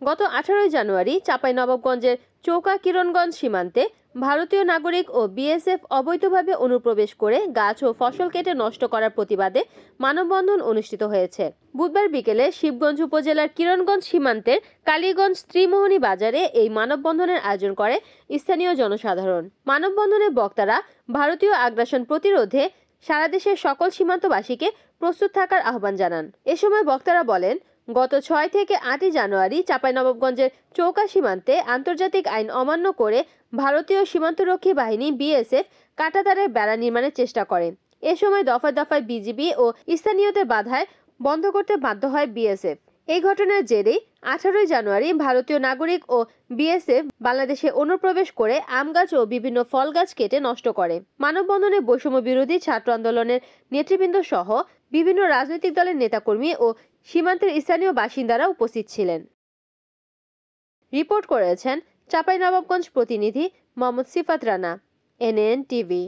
গত 18 জানুয়ারি চাঁপাইনবাবগঞ্জের চৌকা কিরণগঞ্জ সীমান্তে ভারতীয় নাগরিক ও বিএসএফ অবৈধভাবে অনুপ্রবেশ করে গাছ ও ফসল কেটে নষ্ট করার প্রতিবাদে মানববন্ধন অনুষ্ঠিত হয়েছে। বুধবার বিকেলে শিবগঞ্জ উপজেলার কিরণগঞ্জ সীমান্তের কালীগঞ্জ ত্রিমোহনী বাজারে এই মানববন্ধনের আয়োজন করে স্থানীয় জনসাধারণ। মানববন্ধনে বক্তারা ভারতীয় আগ্রাসন প্রতিরোধে সারা দেশের সকল সীমান্তবাসীকে প্রস্তুত থাকার আহ্বান জানান। এ সময় বক্তারা বলেন, গত 6 থেকে 8 জানুয়ারি চাঁপাইনবাবগঞ্জের চৌকা সীমান্তে আন্তর্জাতিক আইন অমান্য করে ভারতীয় সীমান্তরক্ষী বাহিনী বিএসএফ কাঁটাতারের বেড়া নির্মাণের চেষ্টা করে। এ সময় দফায় দফায় বিজিবি ও স্থানীয়দের বাধায় বন্ধ করতে বাধ্য হয় বিএসএফ। এই ঘটনার জেরেই 18 জানুয়ারি ভারতীয় নাগরিক ও বিএসএফ বাংলাদেশে অনুপ্রবেশ করে আম গাছ ও বিভিন্ন ফল গাছ কেটে নষ্ট করে। মানববন্ধনে বৈষম্য বিরোধী ছাত্র আন্দোলনের নেতৃবৃন্দ সহ বিভিন্ন রাজনৈতিক দলের নেতাকর্মী ও সীমান্তের স্থানীয় বাসিন্দারা উপস্থিত ছিলেন। রিপোর্ট করেছেন চাঁপাইনবাবগঞ্জ প্রতিনিধি মোহাম্মদ সিফাত রানা, এনএন টিভি।